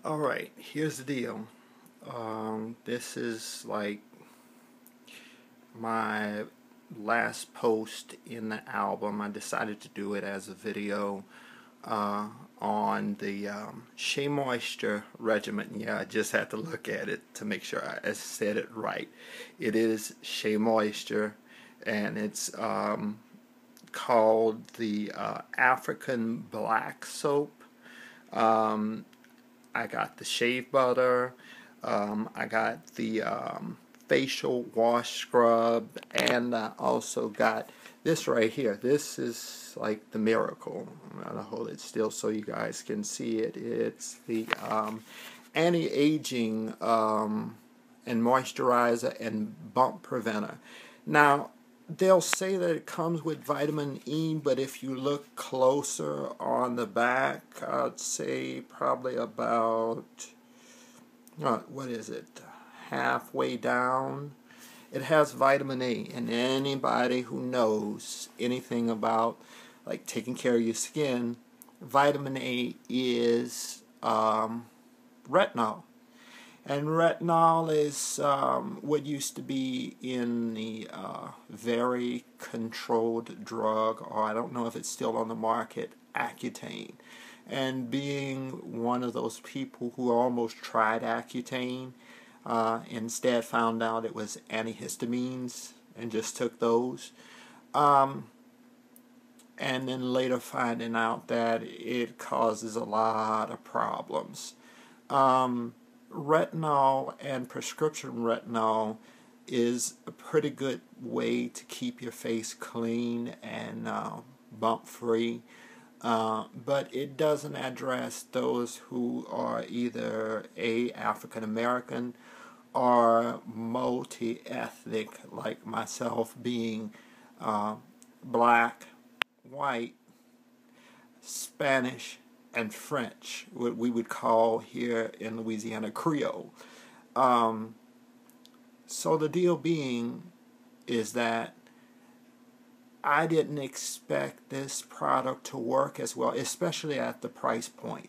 Alright, here's the deal. This is like my last post in the album. I decided to do it as a video on the Shea Moisture regimen. Yeah, I just had to look at it to make sure I said it right. It is Shea Moisture, and it's called the African Black Soap. I got the shave butter. I got the facial wash scrub, and I also got this right here. This is like the miracle. I'm gonna hold it still so you guys can see it. It's the anti-aging and moisturizer and bump preventer. Now, they'll say that it comes with vitamin E, but if you look closer on the back, I'd say probably about, what is it, halfway down, it has vitamin A. And anybody who knows anything about like taking care of your skin, vitamin A is retinol. And retinol is what used to be in the very controlled drug, or I don't know if it's still on the market, Accutane. And being one of those people who almost tried Accutane, instead found out it was antihistamines and just took those. And then later finding out that it causes a lot of problems. Retinol and prescription retinol is a pretty good way to keep your face clean and bump free, but it doesn't address those who are either African American or multi-ethnic, like myself, being black, white, Spanish, and French, what we would call here in Louisiana Creole. So the deal being is that I didn't expect this product to work as well, especially at the price point.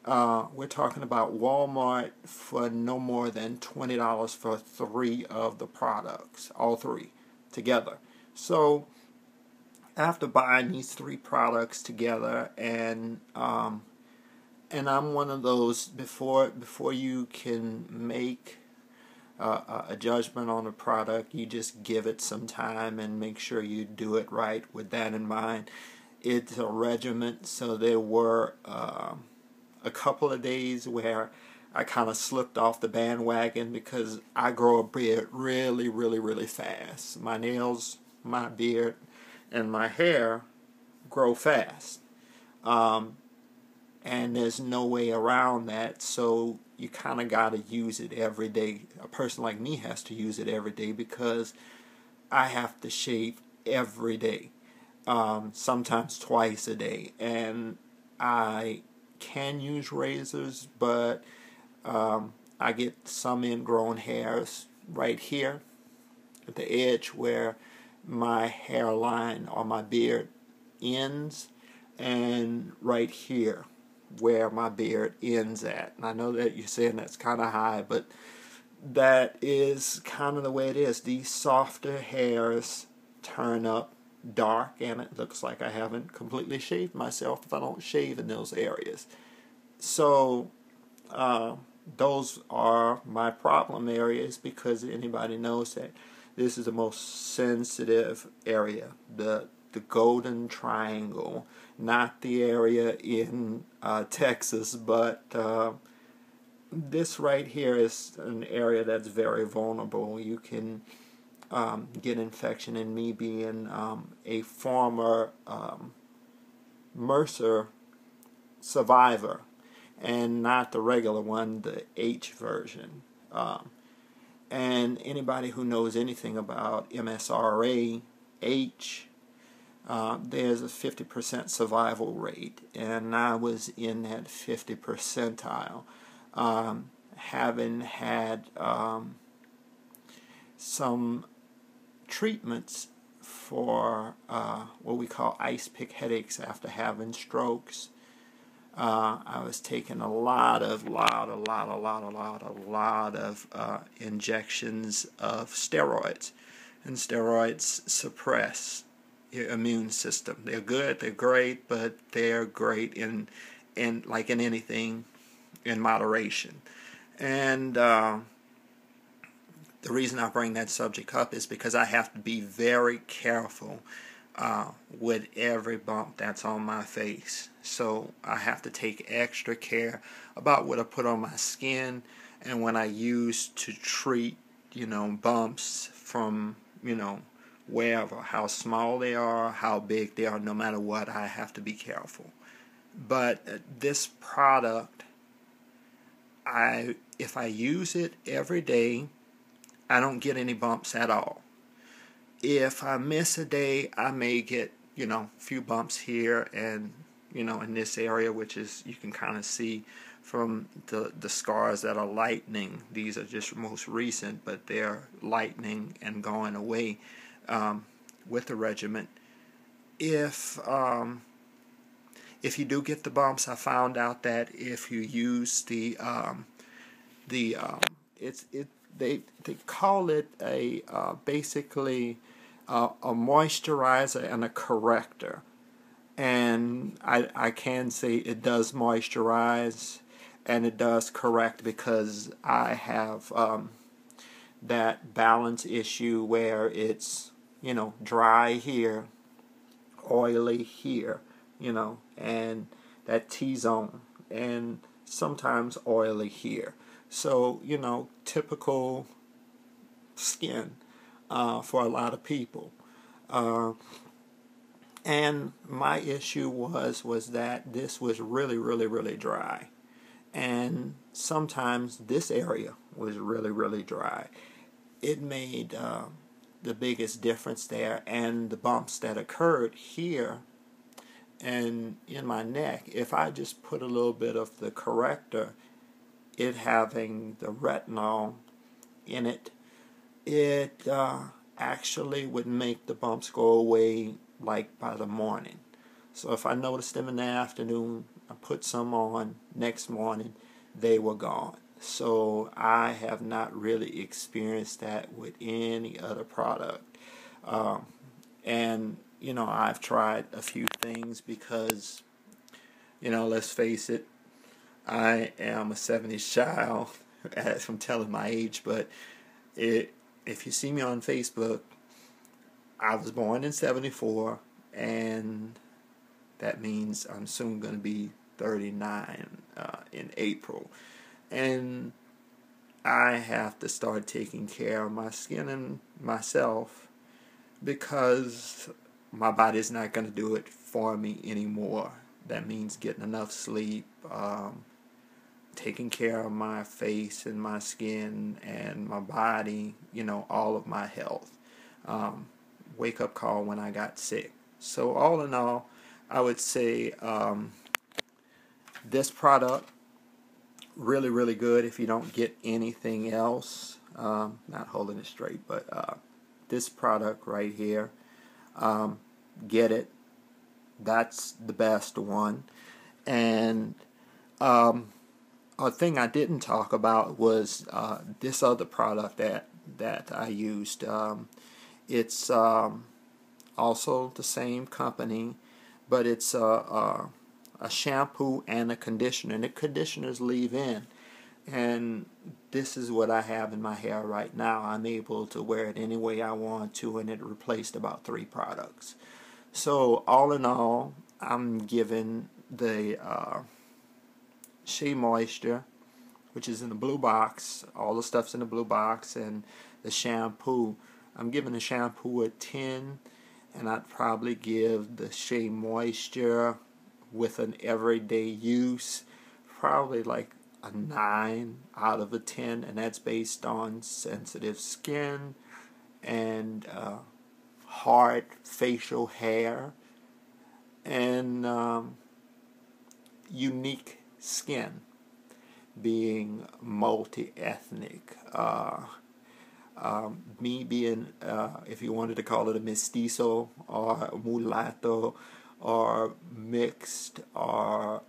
We're talking about Walmart for no more than $20 for 3 of the products, all 3 together. So after buying these 3 products together, and I'm one of those, before you can make a judgment on a product, you just give it some time and make sure you do it right with that in mind. It's a regimen, so there were a couple of days where I kind of slipped off the bandwagon because I grow a beard really, really, really fast. My nails, my beard, and my hair grow fast. And there's no way around that, so you kind of got to use it every day. A person like me has to use it every day because I have to shave every day, sometimes twice a day. And I can use razors, but I get some ingrown hairs right here at the edge where my hairline or my beard ends, and right here where my beard ends at. And I know that you're saying that's kind of high, but that is kind of the way it is. These softer hairs turn up dark, and it looks like I haven't completely shaved myself if I don't shave in those areas. So those are my problem areas, because anybody knows that this is the most sensitive area, the Golden Triangle, not the area in Texas, but this right here is an area that's very vulnerable. You can get infection, and me being a former MRSA survivor, and not the regular one, the H version. And anybody who knows anything about MSRA, H, there's a 50% survival rate, and I was in that 50 percentile, having had some treatments for what we call ice pick headaches after having strokes. I was taking a lot of injections of steroids, and steroids suppress your immune system. They're good, they're great, but they're great in like in anything, in moderation. And the reason I bring that subject up is because I have to be very careful with every bump that's on my face. So I have to take extra care about what I put on my skin, and when I use to treat, bumps from, wherever, how small they are, how big they are, no matter what, I have to be careful. But this product, if I use it every day, I don't get any bumps at all. If I miss a day, I may get, a few bumps here and, in this area, which is, you can kind of see from the scars that are lightening. These are just most recent, but they're lightening and going away with the regimen. If you do get the bumps, I found out that if you use they call it basically a moisturizer and a corrector, and I can say it does moisturize and it does correct, because I have that balance issue where it's dry here, oily here, and that T-zone, and sometimes oily here. So, typical skin for a lot of people. And my issue was that this was really dry. And sometimes this area was really dry. It made the biggest difference there, and the bumps that occurred here and in my neck, if I just put a little bit of the corrector, it having the retinol in it, it actually would make the bumps go away like by the morning. So if I noticed them in the afternoon, I put some on, next morning they were gone. So I have not really experienced that with any other product. And I've tried a few things because, let's face it, I am a 70s child, as I'm telling my age, but if you see me on Facebook, I was born in 74, and that means I'm soon going to be 39 in April. And I have to start taking care of my skin and myself, because my body's not going to do it for me anymore. That means getting enough sleep, taking care of my face and my skin and my body, all of my health. Wake up call when I got sick. So all in all, I would say this product, really good if you don't get anything else. Not holding it straight, but this product right here, get it. That's the best one. And a thing I didn't talk about was this other product that I used. It's also the same company, but it's a shampoo and a conditioner, and the conditioner's leave-in. And this is what I have in my hair right now. I'm able to wear it any way I want to, and it replaced about 3 products. So all in all, I'm giving the Shea Moisture, which is in the blue box, all the stuff's in the blue box, and the shampoo, I'm giving the shampoo a 10, and I'd probably give the Shea Moisture with an everyday use probably like a 9 out of a 10, and that's based on sensitive skin and hard facial hair and unique skin, being multi-ethnic. Me being, if you wanted to call it a mestizo or mulatto or mixed or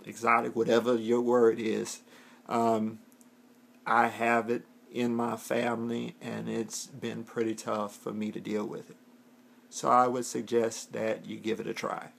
exotic, whatever your word is. I have it in my family, and it's been pretty tough for me to deal with it. So I would suggest that you give it a try.